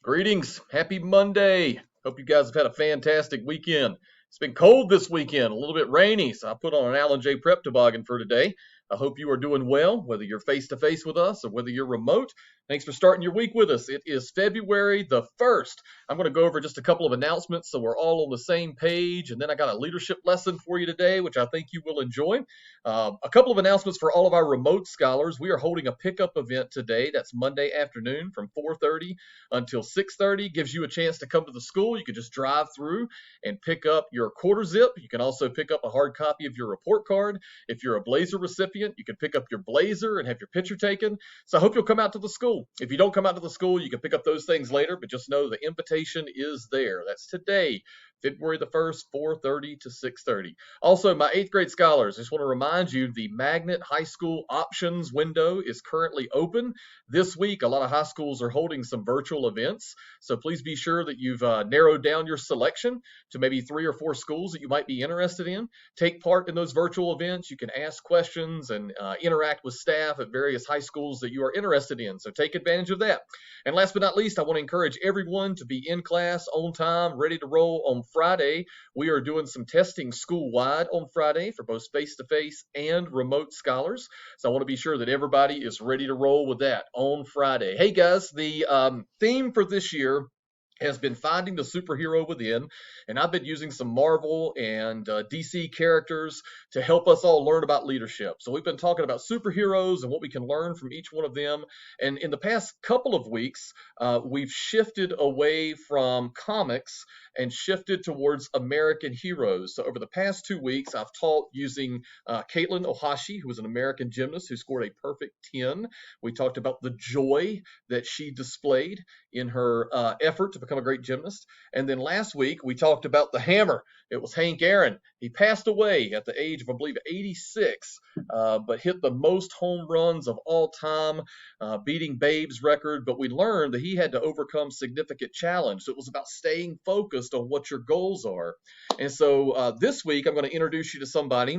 Greetings. Happy Monday. Hope you guys have had a fantastic weekend. It's been cold this weekend, a little bit rainy, so I put on an Alan J. Prep toboggan for today. I hope you are doing well, whether you're face to face with us or whether you're remote. Thanks for starting your week with us. It is February the 1st. I'm going to go over just a couple of announcements so we're all on the same page. And then I got a leadership lesson for you today, which I think you will enjoy. A couple of announcements for all of our remote scholars. We are holding a pickup event today. That's Monday afternoon from 4:30 until 6:30. Gives you a chance to come to the school. You can just drive through and pick up your quarter zip. You can also pick up a hard copy of your report card. If you're a Blazer recipient, you can pick up your Blazer and have your picture taken. So I hope you'll come out to the school. If you don't come out to the school, you can pick up those things later, but just know the invitation is there. That's today, February the 1st, 4:30 to 6:30. Also, my 8th grade scholars, I just want to remind you the Magnet High School options window is currently open. This week, a lot of high schools are holding some virtual events, so please be sure that you've narrowed down your selection to maybe 3 or 4 schools that you might be interested in. Take part in those virtual events. You can ask questions and interact with staff at various high schools that you are interested in, so take advantage of that. And last but not least, I want to encourage everyone to be in class on time, ready to roll on Friday. We are doing some testing school-wide on Friday for both face-to-face and remote scholars. So I want to be sure that everybody is ready to roll with that on Friday. Hey guys, the theme for this year has been finding the superhero within, and I've been using some Marvel and DC characters to help us all learn about leadership. So we've been talking about superheroes and what we can learn from each one of them. And in the past couple of weeks, we've shifted away from comics and shifted towards American heroes. So over the past 2 weeks, I've taught using Caitlin Ohashi, who was an American gymnast who scored a perfect 10. We talked about the joy that she displayed in her effort to become a great gymnast. And then last week, we talked about the hammer. It was Hank Aaron. He passed away at the age of, I believe, 86, but hit the most home runs of all time, beating Babe's record. But we learned that he had to overcome significant challenge. So it was about staying focused on what your goals are. And so this week, I'm going to introduce you to somebody,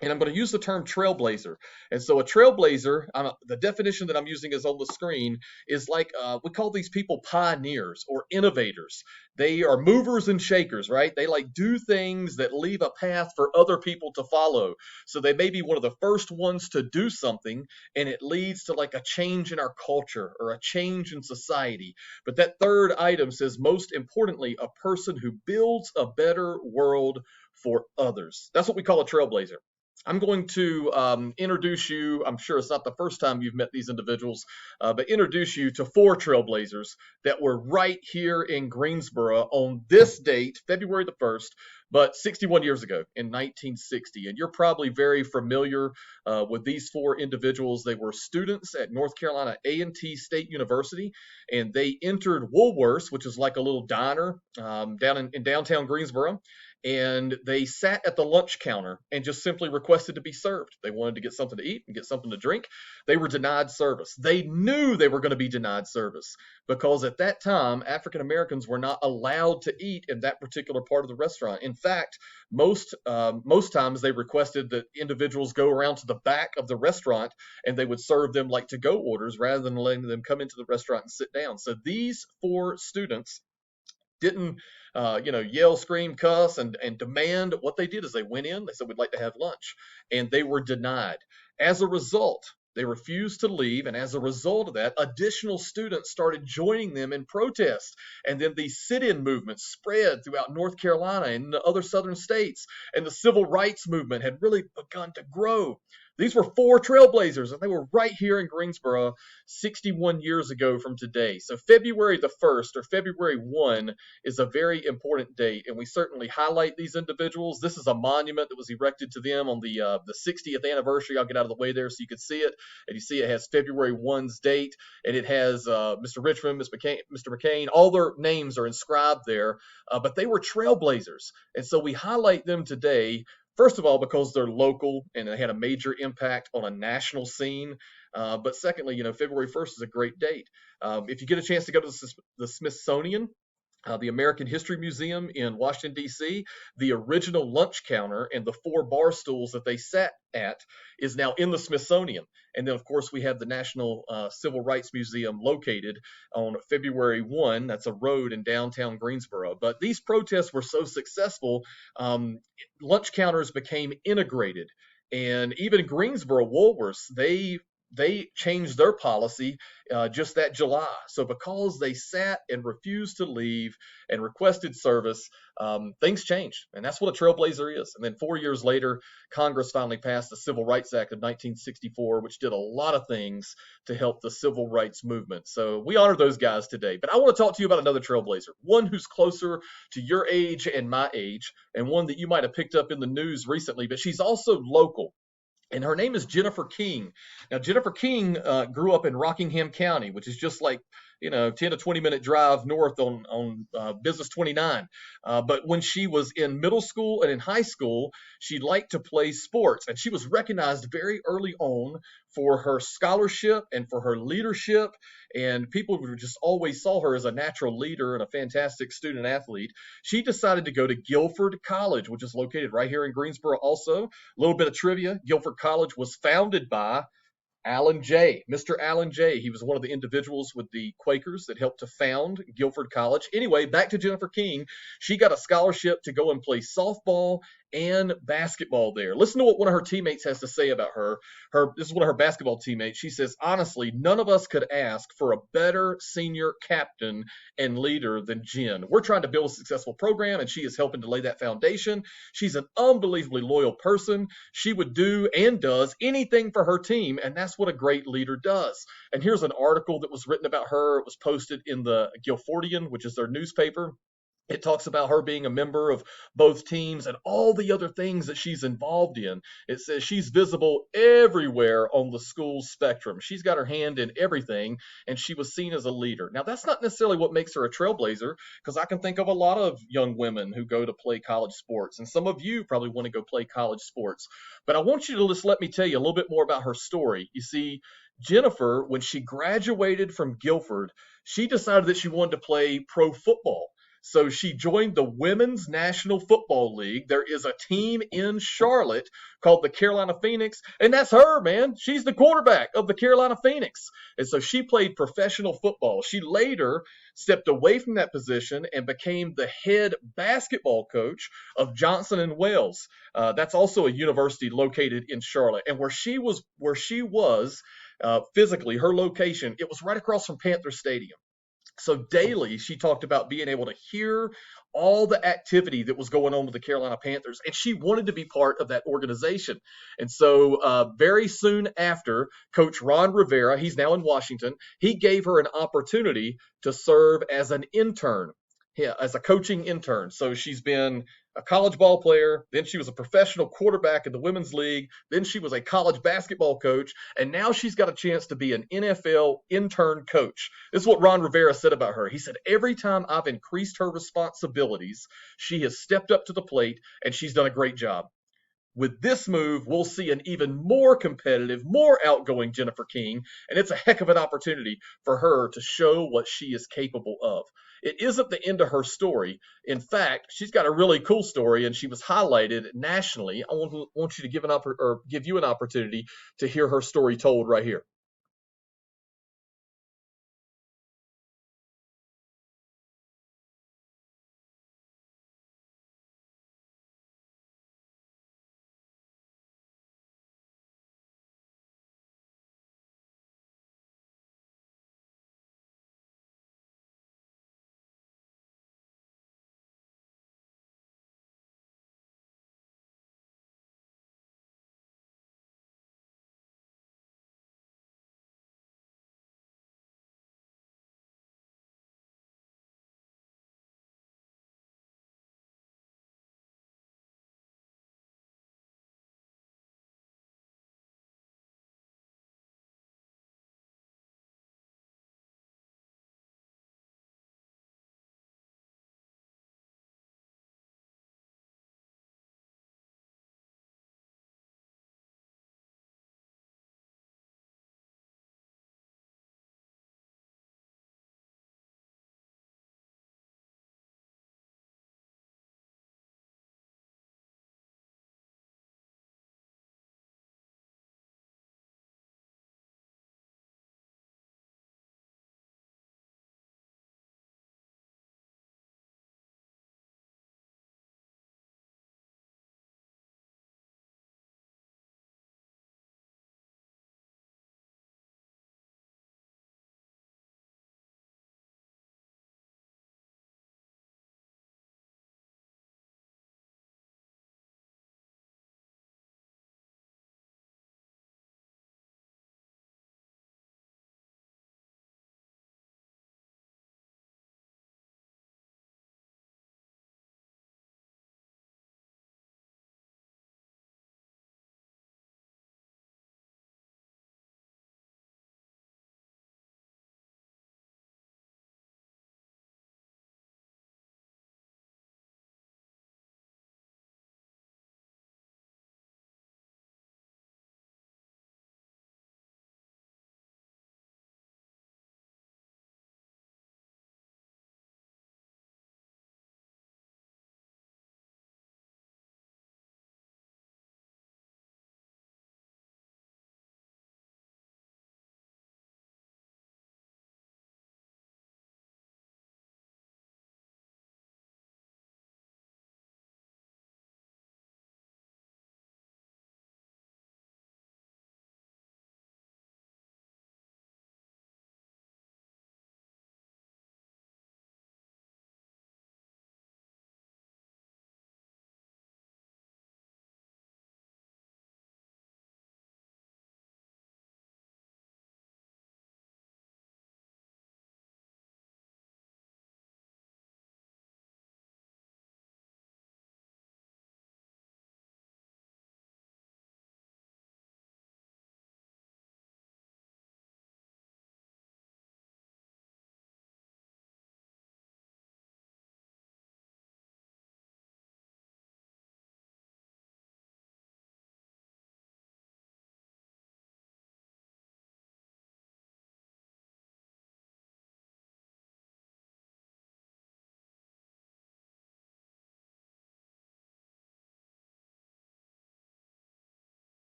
and I'm going to use the term trailblazer. And so a trailblazer, the definition that I'm using is on the screen, is like we call these people pioneers or innovators. They are movers and shakers, right? They like do things that leave a path for other people to follow. So they may be one of the first ones to do something, and it leads to like a change in our culture or a change in society. But that third item says, most importantly, a person who builds a better world for others. That's what we call a trailblazer. I'm going to introduce you. I'm sure it's not the first time you've met these individuals, but introduce you to 4 trailblazers that were right here in Greensboro on this date, February the 1st, but 61 years ago in 1960. And you're probably very familiar with these 4 individuals. They were students at North Carolina A&T State University, and they entered Woolworths, which is like a little diner down in downtown Greensboro. And they sat at the lunch counter and just simply requested to be served. They wanted to get something to eat and get something to drink. They were denied service. They knew they were going to be denied service because at that time, African Americans were not allowed to eat in that particular part of the restaurant. In fact, most times they requested that individuals go around to the back of the restaurant and they would serve them like to-go orders rather than letting them come into the restaurant and sit down. So these 4 students didn't yell, scream, cuss, and demand. What they did is they went in, they said, we'd like to have lunch, and they were denied. As a result, they refused to leave, and as a result of that, additional students started joining them in protest. And then these sit-in movements spread throughout North Carolina and the other southern states, and the civil rights movement had really begun to grow. These were 4 trailblazers, and they were right here in Greensboro 61 years ago from today. So February the 1st, or February 1, is a very important date, and we certainly highlight these individuals. This is a monument that was erected to them on the 60th anniversary. I'll get out of the way there so you can see it. And you see it has February 1's date, and it has Mr. Richmond, Mr. McCain, all their names are inscribed there, but they were trailblazers. And so we highlight them today. First of all, because they're local and they had a major impact on a national scene. But secondly, February 1st is a great date. If you get a chance to go to the Smithsonian, the American History Museum in Washington, D.C., the original lunch counter and the four bar stools that they sat at is now in the Smithsonian. And then, of course, we have the National Civil Rights Museum located on February 1. That's a road in downtown Greensboro. But these protests were so successful, lunch counters became integrated. And even Greensboro Woolworths, they changed their policy just that July. So because they sat and refused to leave and requested service, things changed, and that's what a trailblazer is. And then 4 years later, Congress finally passed the Civil Rights Act of 1964, which did a lot of things to help the civil rights movement. So we honor those guys today. But I want to talk to you about another trailblazer, one who's closer to your age and my age, and one that you might have picked up in the news recently, but she's also local, and her name is Jennifer King. Now, Jennifer King grew up in Rockingham County, which is just like 10 to 20 minute drive north on Business 29. But when she was in middle school and in high school, she liked to play sports, and she was recognized very early on for her scholarship and for her leadership. And people just always saw her as a natural leader and a fantastic student athlete. She decided to go to Guilford College, which is located right here in Greensboro also. A little bit of trivia: Guilford College was founded by Alan Jay, Mr. Alan Jay. He was one of the individuals with the Quakers that helped to found Guilford College. Anyway, back to Jennifer King. She got a scholarship to go and play softball and basketball there. Listen to what one of her teammates has to say about her. This is one of her basketball teammates. She says, honestly, none of us could ask for a better senior captain and leader than Jen. We're trying to build a successful program, and she is helping to lay that foundation. She's an unbelievably loyal person. She would do and does anything for her team, and that's what a great leader does. And here's an article that was written about her. It was posted in the Guilfordian, which is their newspaper. It talks about her being a member of both teams and all the other things that she's involved in. It says she's visible everywhere on the school spectrum. She's got her hand in everything, and she was seen as a leader. Now, that's not necessarily what makes her a trailblazer, because I can think of a lot of young women who go to play college sports, and some of you probably want to go play college sports. But I want you to just let me tell you a little bit more about her story. You see, Jennifer, when she graduated from Guilford, she decided that she wanted to play pro football. So she joined the Women's National Football League. There is a team in Charlotte called the Carolina Phoenix, and that's her, man. She's the quarterback of the Carolina Phoenix. And so she played professional football. She later stepped away from that position and became the head basketball coach of Johnson and Wales. That's also a university located in Charlotte. And where she was physically, her location, it was right across from Panther Stadium. So daily, she talked about being able to hear all the activity that was going on with the Carolina Panthers, and she wanted to be part of that organization. And so very soon after, Coach Ron Rivera, he's now in Washington, he gave her an opportunity to serve as an intern, yeah, as a coaching intern. So she's been a college ball player, then she was a professional quarterback in the women's league, then she was a college basketball coach, and now she's got a chance to be an NFL intern coach. This is what Ron Rivera said about her. He said, every time I've increased her responsibilities, she has stepped up to the plate, and she's done a great job. With this move, we'll see an even more competitive, more outgoing Jennifer King, and it's a heck of an opportunity for her to show what she is capable of. It isn't the end of her story. In fact, she's got a really cool story, and she was highlighted nationally. I want you to give you an opportunity to hear her story told right here.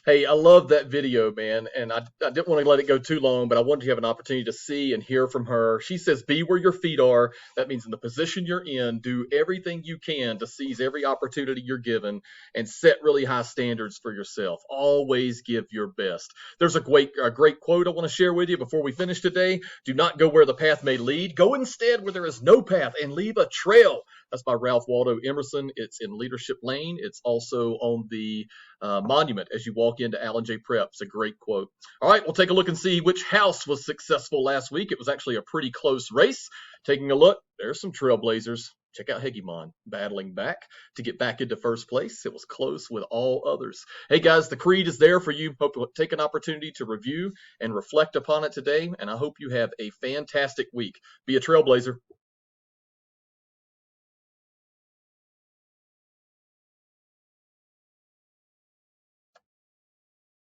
Hey, I love that video, man. And I didn't want to let it go too long, but I wanted you to have an opportunity to see and hear from her. She says, be where your feet are. That means in the position you're in, do everything you can to seize every opportunity you're given and set really high standards for yourself. Always give your best. There's a great quote I want to share with you before we finish today. Do not go where the path may lead. Go instead where there is no path and leave a trail. That's by Ralph Waldo Emerson. It's in Leadership Lane. It's also on the monument as you walk into Allen J. Prep. It's a great quote. All right, we'll take a look and see which house was successful last week. It was actually a pretty close race. Taking a look, there's some Trailblazers. Check out Hegemon battling back to get back into first place. It was close with all others. Hey guys, the creed is there for you. Hope to take an opportunity to review and reflect upon it today, and I hope you have a fantastic week. Be a Trailblazer.